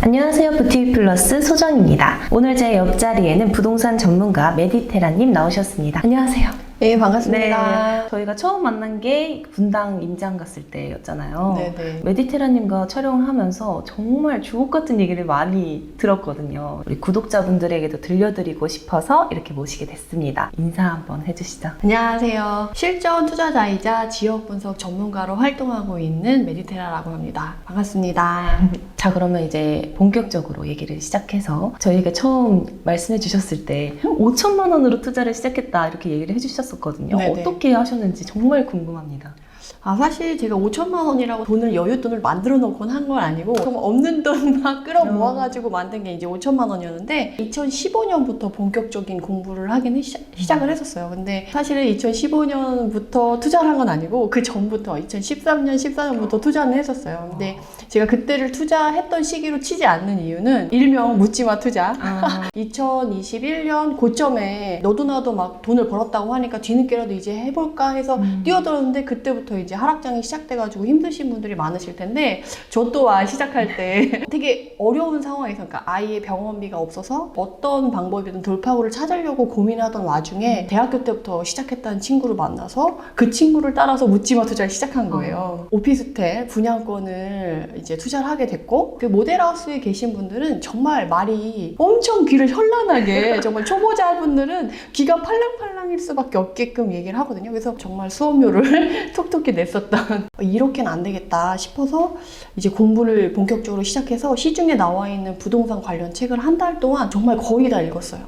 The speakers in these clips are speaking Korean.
안녕하세요. 부티플러스 소정입니다. 오늘 제 옆자리에는 부동산 전문가 메디테라님 나오셨습니다. 안녕하세요. 네, 반갑습니다. 네, 저희가 처음 만난 게 분당 임장 갔을 때였잖아요. 네네. 메디테라님과 촬영을 하면서 정말 주옥 같은 얘기를 많이 들었거든요. 우리 구독자분들에게도 들려드리고 싶어서 이렇게 모시게 됐습니다. 인사 한번 해주시죠. 안녕하세요. 실전 투자자이자 지역 분석 전문가로 활동하고 있는 메디테라라고 합니다. 반갑습니다. 자, 그러면 이제 본격적으로 얘기를 시작해서 저희가 처음 말씀해 주셨을 때 5천만 원으로 투자를 시작했다 이렇게 얘기를 해주셨었거든요. 네네. 어떻게 하셨는지 정말 궁금합니다. 사실 제가 5천만 원이라고 여윳돈을 만들어 놓곤 한 건 아니고 정말 없는 돈 막 끌어 모아가지고 만든 게 이제 5천만 원이었는데 2015년부터 본격적인 공부를 하긴 시작을 했었어요. 근데 사실은 2015년부터 투자를 한 건 아니고 그 전부터 2013년, 14년부터 투자는 했었어요. 근데 제가 그때를 투자했던 시기로 치지 않는 이유는 일명 묻지마 투자. 2021년 고점에 너도 나도 막 돈을 벌었다고 하니까 뒤늦게라도 이제 해볼까 해서 뛰어들었는데 그때부터 이제 하락장이 시작돼가지고 힘드신 분들이 많으실 텐데 저 또한 시작할 때 되게 어려운 상황에서 그러니까 아이의 병원비가 없어서 어떤 방법이든 돌파구를 찾으려고 고민하던 와중에 대학교 때부터 시작했다는 친구를 만나서 그 친구를 따라서 묻지마 투자를 시작한 거예요. 오피스텔 분양권을 이제 투자를 하게 됐고 그 모델하우스에 계신 분들은 정말 말이 엄청 귀를 현란하게 정말 초보자분들은 귀가 팔랑팔랑일 수밖에 없게끔 얘기를 하거든요. 그래서 정말 수업료를 톡톡히 냈었던 이렇게는 안 되겠다 싶어서 이제 공부를 본격적으로 시작해서 시중에 나와 있는 부동산 관련 책을 한 달 동안 정말 거의 다 읽었어요.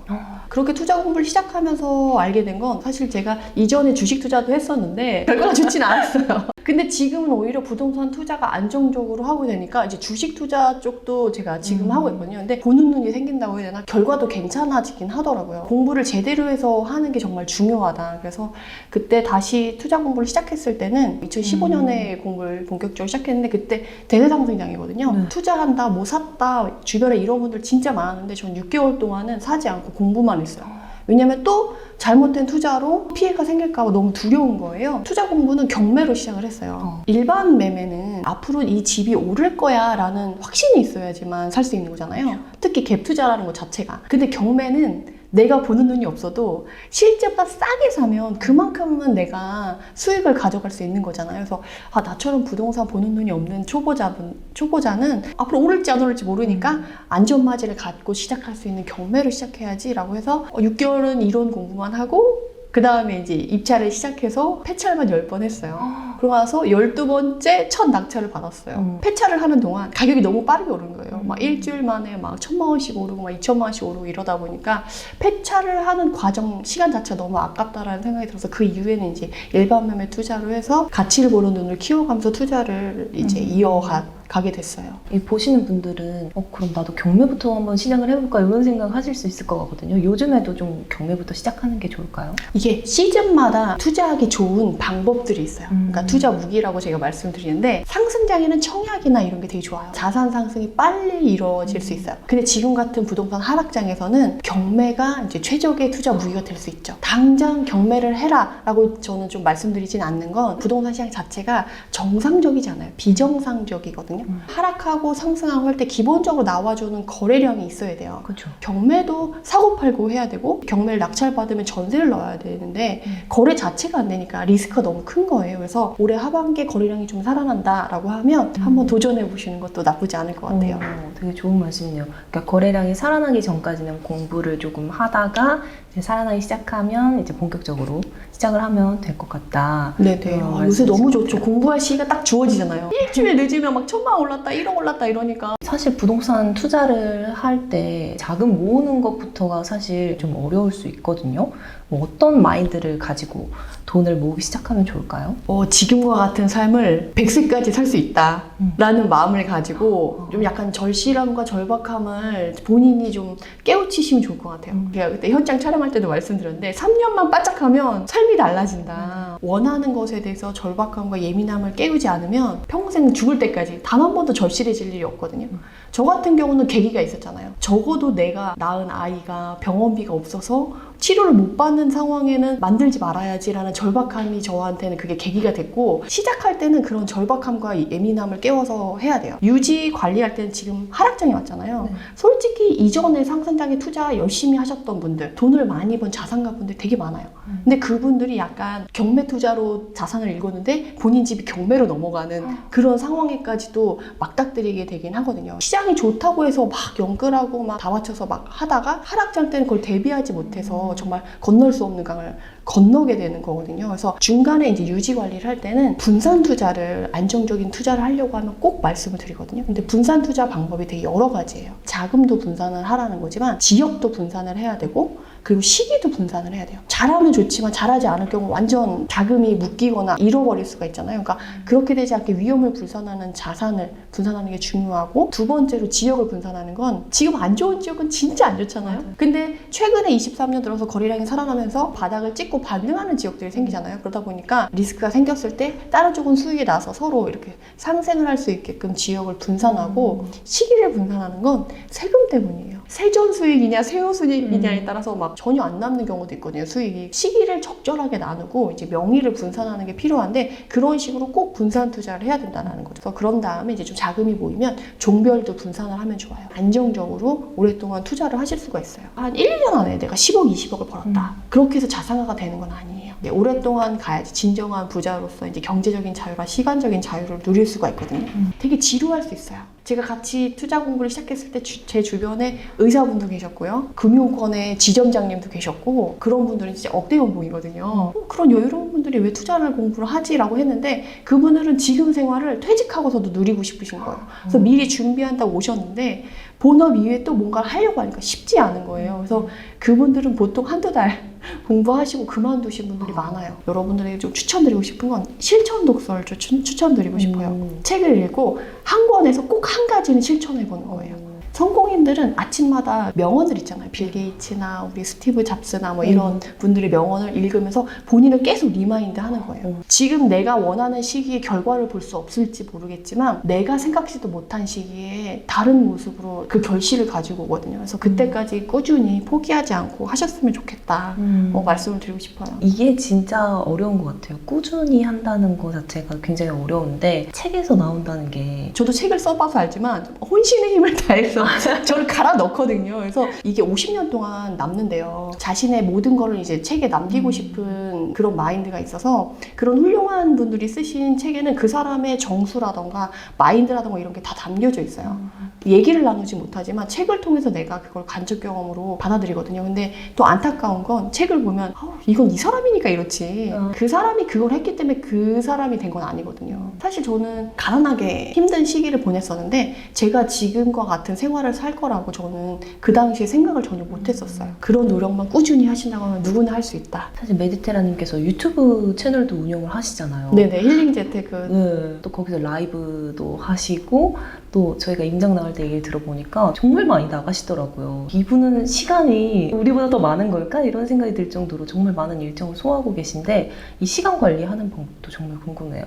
그렇게 투자 공부를 시작하면서 알게 된 건 사실 제가 이전에 주식 투자도 했었는데 결과가 좋진 않았어요. 근데 지금은 오히려 부동산 투자가 안정적으로 하고 되니까 이제 주식 투자 쪽도 제가 지금 하고 있거든요. 근데 보는 눈이 생긴다고 해야 되나? 결과도 괜찮아지긴 하더라고요. 공부를 제대로 해서 하는 게 정말 중요하다. 그래서 그때 다시 투자 공부를 시작했을 때는 2015년에 공부를 본격적으로 시작했는데 그때 대대상승장이거든요. 투자한다, 뭐 샀다, 주변에 이런 분들 진짜 많았는데 전 6개월 동안은 사지 않고 공부만 했어요. 왜냐면 또 잘못된 투자로 피해가 생길까 봐 너무 두려운 거예요. 투자 공부는 경매로 시작을 했어요. 일반 매매는 앞으로 이 집이 오를 거야 라는 확신이 있어야지만 살 수 있는 거잖아요. 특히 갭 투자라는 것 자체가. 근데 경매는 내가 보는 눈이 없어도 실제보다 싸게 사면 그만큼은 내가 수익을 가져갈 수 있는 거잖아요. 그래서 나처럼 부동산 보는 눈이 없는 초보자는 앞으로 오를지 안 오를지 모르니까 안전마진을 갖고 시작할 수 있는 경매를 시작해야지 라고 해서 6개월은 이론 공부만 하고 그 다음에 이제 입찰을 시작해서 폐찰만 10번 했어요. 그러고 나서 12번째 첫 낙찰을 받았어요. 폐찰을 하는 동안 가격이 너무 빠르게 오른 거예요. 막 일주일 만에 막 1,000만 원씩 오르고 막 2,000만 원씩 오르고 이러다 보니까 폐찰을 하는 과정 시간 자체가 너무 아깝다라는 생각이 들어서 그 이후에는 이제 일반 매매 투자로 해서 가치를 보는 눈을 키워가면서 투자를 이제 이어가게 됐어요. 이 보시는 분들은 그럼 나도 경매부터 한번 시작을 해볼까 이런 생각 하실 수 있을 것 같거든요. 요즘에도 좀 경매부터 시작하는 게 좋을까요? 이게 시즌마다 투자하기 좋은 방법들이 있어요. 그러니까 투자 무기라고 제가 말씀드리는데 상승장에는 청약이나 이런 게 되게 좋아요. 자산 상승이 빨리 이루어질 수 있어요. 근데 지금 같은 부동산 하락장에서는 경매가 이제 최적의 투자 무기가 될 수 있죠. 당장 경매를 해라 라고 저는 좀 말씀드리진 않는 건 부동산 시장 자체가 정상적이지 않아요. 비정상적이거든요. 하락하고 상승하고 할 때 기본적으로 나와주는 거래량이 있어야 돼요. 그렇죠. 경매도 사고팔고 해야 되고 경매를 낙찰받으면 전세를 넣어야 되는데 거래 자체가 안 되니까 리스크가 너무 큰 거예요. 그래서 올해 하반기에 거래량이 좀 살아난다라고 하면 한번 도전해 보시는 것도 나쁘지 않을 것 같아요. 되게 좋은 말씀이네요. 그러니까 거래량이 살아나기 전까지는 공부를 조금 하다가 이제 살아나기 시작하면 이제 본격적으로 시작을 하면 될 것 같다. 네네. 요새 너무 좋죠. 공부할 시기가 딱 주어지잖아요. 일주일 늦으면 막 1,000만 올랐다, 1억 올랐다 이러니까. 사실 부동산 투자를 할 때 자금 모으는 것부터가 사실 좀 어려울 수 있거든요. 뭐 어떤 마인드를 가지고 돈을 모으기 시작하면 좋을까요? 지금과 같은 삶을 100세까지 살 수 있다라는 마음을 가지고 좀 약간 절실함과 절박함을 본인이 좀 깨우치시면 좋을 것 같아요. 제가 그때 현장 촬영할 때도 말씀드렸는데 3년만 바짝하면 삶이 달라진다. 원하는 것에 대해서 절박함과 예민함을 깨우지 않으면 평생 죽을 때까지 단 한 번도 절실해질 일이 없거든요. 저 같은 경우는 계기가 있었잖아요. 적어도 내가 낳은 아이가 병원비가 없어서 치료를 못 받는 상황에는 만들지 말아야지라는 절박함이 저한테는 그게 계기가 됐고, 시작할 때는 그런 절박함과 이 예민함을 깨워서 해야 돼요. 유지 관리할 때는 지금 하락장이 왔잖아요. 네. 솔직히 이전에 상승장에 투자 열심히 하셨던 분들, 돈을 많이 번 자산가 분들 되게 많아요. 근데 그분들이 약간 경매 투자로 자산을 읽었는데 본인 집이 경매로 넘어가는 그런 상황에까지도 막닥뜨리게 되긴 하거든요. 시장이 좋다고 해서 막 연끌하고 막 다 맞춰서 막 하다가 하락장 때는 그걸 대비하지 못해서 정말 건널 수 없는 강을 건너게 되는 거거든요. 그래서 중간에 이제 유지 관리를 할 때는 분산 투자를, 안정적인 투자를 하려고 하면 꼭 말씀을 드리거든요. 근데 분산 투자 방법이 되게 여러 가지예요. 자금도 분산을 하라는 거지만 지역도 분산을 해야 되고, 그리고 시기도 분산을 해야 돼요. 잘하면 좋지만 잘하지 않을 경우 완전 자금이 묶이거나 잃어버릴 수가 있잖아요. 그러니까 그렇게 되지 않게 위험을 분산하는 자산을 분산하는 게 중요하고, 두 번째로 지역을 분산하는 건, 지금 안 좋은 지역은 진짜 안 좋잖아요. 근데 최근에 23년 들어서 거래량이 살아나면서 바닥을 찍고 반등하는 지역들이 생기잖아요. 그러다 보니까 리스크가 생겼을 때 다른 쪽은 수익이 나서 서로 이렇게 상생을 할 수 있게끔 지역을 분산하고, 시기를 분산하는 건 세금 때문이에요. 세전 수익이냐 세후 수익이냐에 따라서 막 전혀 안 남는 경우도 있거든요. 수익이. 시기를 적절하게 나누고 이제 명의를 분산하는 게 필요한데, 그런 식으로 꼭 분산 투자를 해야 된다는 거죠. 그래서 그런 다음에 이제 좀 자금이 모이면 종별도 분산을 하면 좋아요. 안정적으로 오랫동안 투자를 하실 수가 있어요. 한 1년 안에 내가 10억, 20억을 벌었다. 그렇게 해서 자산가가 되는 건 아니에요. 오랫동안 가야지 진정한 부자로서 이제 경제적인 자유와 시간적인 자유를 누릴 수가 있거든요. 되게 지루할 수 있어요. 제가 같이 투자 공부를 시작했을 때 제 주변에 의사분도 계셨고요. 금융권의 지점장님도 계셨고, 그런 분들은 진짜 억대 연봉이거든요. 그런 여유로운 분들이 왜 투자를 공부를 하지라고 했는데, 그분들은 지금 생활을 퇴직하고서도 누리고 싶으신 거예요. 그래서 미리 준비한다고 오셨는데 본업 이후에 또 뭔가를 하려고 하니까 쉽지 않은 거예요. 그래서 그분들은 보통 한두 달 공부하시고 그만두신 분들이 많아요. 여러분들에게 좀 추천드리고 싶은 건 실천 독서를 추천드리고 싶어요. 책을 읽고 한 권에서 꼭 한 가지는 실천해보는 거예요. 성공인들은 아침마다 명언들 있잖아요. 빌 게이츠나 우리 스티브 잡스나 뭐 이런 분들의 명언을 읽으면서 본인을 계속 리마인드 하는 거예요. 지금 내가 원하는 시기에 결과를 볼 수 없을지 모르겠지만, 내가 생각지도 못한 시기에 다른 모습으로 그 결실을 가지고 오거든요. 그래서 그때까지 꾸준히 포기하지 않고 하셨으면 좋겠다. 말씀을 드리고 싶어요. 이게 진짜 어려운 것 같아요. 꾸준히 한다는 것 자체가 굉장히 어려운데, 책에서 나온다는 게. 저도 책을 써봐서 알지만 혼신의 힘을 다해서 저를 갈아 넣거든요. 그래서 이게 50년 동안 남는데요. 자신의 모든 거를 이제 책에 남기고 싶은 그런 마인드가 있어서, 그런 훌륭한 분들이 쓰신 책에는 그 사람의 정수라던가 마인드라던가 이런 게 다 담겨져 있어요. 얘기를 나누지 못하지만 책을 통해서 내가 그걸 간접 경험으로 받아들이거든요. 근데 또 안타까운 건, 책을 보면 이건 이 사람이니까 이렇지, 그 사람이 그걸 했기 때문에 그 사람이 된 건 아니거든요. 사실 저는 가난하게 힘든 시기를 보냈었는데, 제가 지금과 같은 생활을 살 거라고 저는 그 당시에 생각을 전혀 못했었어요. 그런 노력만 꾸준히 하신다고 하면 누구나 할 수 있다. 사실 메디테라님께서 유튜브 채널도 운영을 하시잖아요. 네네, 힐링 재테크. 네, 또 거기서 라이브도 하시고, 또 저희가 임장 나갈 때 얘기를 들어보니까 정말 많이 나가시더라고요. 이분은 시간이 우리보다 더 많은 걸까? 이런 생각이 들 정도로 정말 많은 일정을 소화하고 계신데, 이 시간 관리하는 방법도 정말 궁금해요.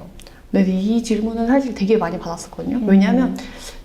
네, 이 질문은 사실 되게 많이 받았었거든요. 왜냐하면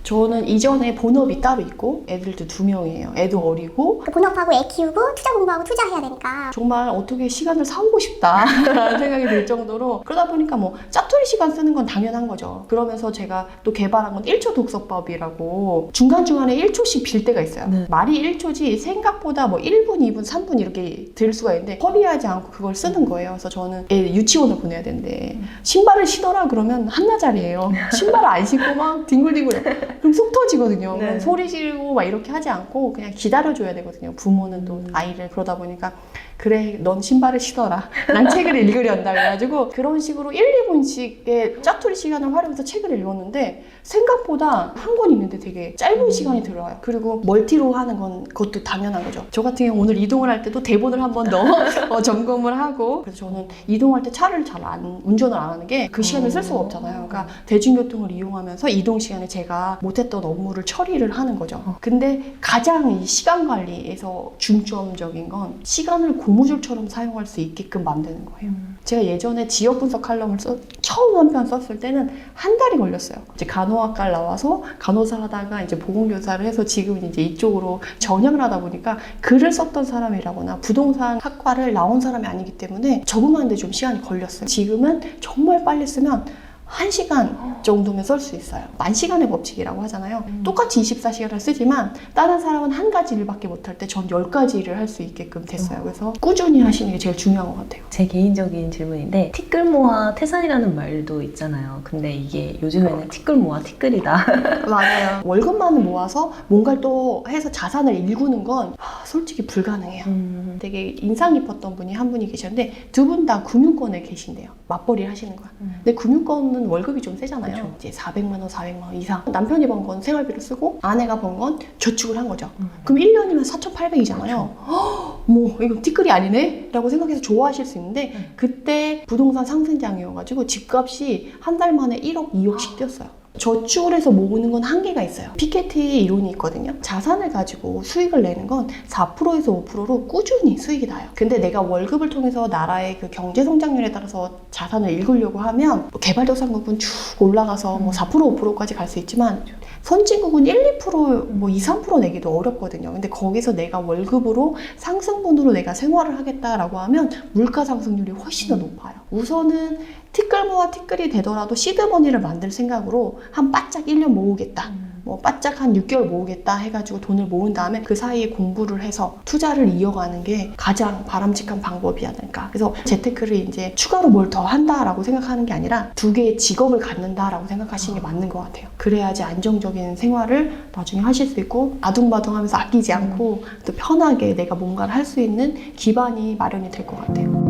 저는 이전에 본업이 따로 있고 애들도 2명이에요. 애도 어리고 본업하고 애 키우고 투자 공부하고 투자해야 되니까 정말 어떻게 시간을 사오고 싶다라는 생각이 들 정도로, 그러다 보니까 뭐 짜투리 시간 쓰는 건 당연한 거죠. 그러면서 제가 또 개발한 건 1초 독서법이라고, 중간중간에 1초씩 빌 때가 있어요. 네. 말이 1초지 생각보다 뭐 1분, 2분, 3분 이렇게 들 수가 있는데 허비하지 않고 그걸 쓰는 거예요. 그래서 저는 애 유치원을 보내야 되는데 신발을 신어라 그러면 한나절이에요. 신발을 안 신고 막 뒹굴뒹굴해. 그럼 속 터지거든요. 네. 소리 지르고 막 이렇게 하지 않고 그냥 기다려줘야 되거든요. 부모는 또 아이를. 그러다 보니까 그래, 넌 신발을 신어라, 난 책을 읽으련다. 그래가지고 그런 식으로 1, 2분씩의 짜투리 시간을 활용해서 책을 읽었는데, 생각보다 한 권 읽는데 되게 짧은 시간이 들어요. 그리고 멀티로 하는 건 그것도 당연한 거죠. 저 같은 경우 오늘 이동을 할 때도 대본을 한 번 더 점검을 하고, 그래서 저는 이동할 때 차를 잘 운전을 안 하는 게 그 시간을 쓸 수가 없잖아요. 그러니까 대중교통을 이용하면서 이동 시간에 제가 못했던 업무를 처리를 하는 거죠. 근데 가장 이 시간 관리에서 중점적인 건, 시간을 고무줄처럼 사용할 수 있게끔 만드는 거예요. 제가 예전에 지역 분석 칼럼을 처음 한 편 썼을 때는 한 달이 걸렸어요. 이제 간호학과를 나와서 간호사 하다가 이제 보건교사를 해서 지금 이제 이쪽으로 전향을 하다 보니까 글을 썼던 사람이라거나 부동산 학과를 나온 사람이 아니기 때문에 적응하는데 좀 시간이 걸렸어요. 지금은 정말 빨리 쓰면 1시간 정도면 쓸 수 있어요. 만시간의 법칙이라고 하잖아요. 똑같이 24시간을 쓰지만 다른 사람은 한 가지 일밖에 못할 때 전 10가지 일을 할 수 있게끔 됐어요. 그래서 꾸준히 하시는 게 제일 중요한 것 같아요. 제 개인적인 질문인데 티끌모아 태산이라는 말도 있잖아요. 근데 이게 요즘에는 티끌모아 티끌이다. 맞아요. 월급만을 모아서 뭔가를 또 해서 자산을 일구는 건 솔직히 불가능해요. 되게 인상 깊었던 분이 한 분이 계셨는데 두 분 다 금융권에 계신대요. 맞벌이를 하시는 거야. 근데 금융권은 월급이 좀 세잖아요. 그쵸. 이제 400만 원, 400만 원 이상. 남편이 번 건 생활비로 쓰고 아내가 번 건 저축을 한 거죠. 그럼 1년이면 4,800이잖아요. 뭐 이거 티끌이 아니네? 라고 생각해서 좋아하실 수 있는데 그때 부동산 상승장이어가지고 집값이 한 달 만에 1억, 2억씩 뛰었어요. 저축을 해서 모으는 건 한계가 있어요. 피케티 이론이 있거든요. 자산을 가지고 수익을 내는 건 4%에서 5%로 꾸준히 수익이 나요. 근데 내가 월급을 통해서 나라의 그 경제 성장률에 따라서 자산을 읽으려고 하면 개발도상국은 쭉 올라가서 뭐 4%, 5%까지 갈 수 있지만 선진국은 1, 2%, 뭐 2, 3% 내기도 어렵거든요. 근데 거기서 내가 월급으로 상승분으로 내가 생활을 하겠다라고 하면 물가 상승률이 훨씬 더 높아요. 우선은 티끌모아 티끌이 되더라도 시드머니를 만들 생각으로 한 바짝 1년 모으겠다. 뭐 바짝 한 6개월 모으겠다 해가지고 돈을 모은 다음에 그 사이에 공부를 해서 투자를 이어가는 게 가장 바람직한 방법이 아닐까. 그래서 재테크를 이제 추가로 뭘 더 한다라고 생각하는 게 아니라 두 개의 직업을 갖는다라고 생각하시는 게 맞는 것 같아요. 그래야지 안정적인 생활을 나중에 하실 수 있고 아둥바둥하면서 아끼지 않고 또 편하게 내가 뭔가를 할 수 있는 기반이 마련이 될 것 같아요.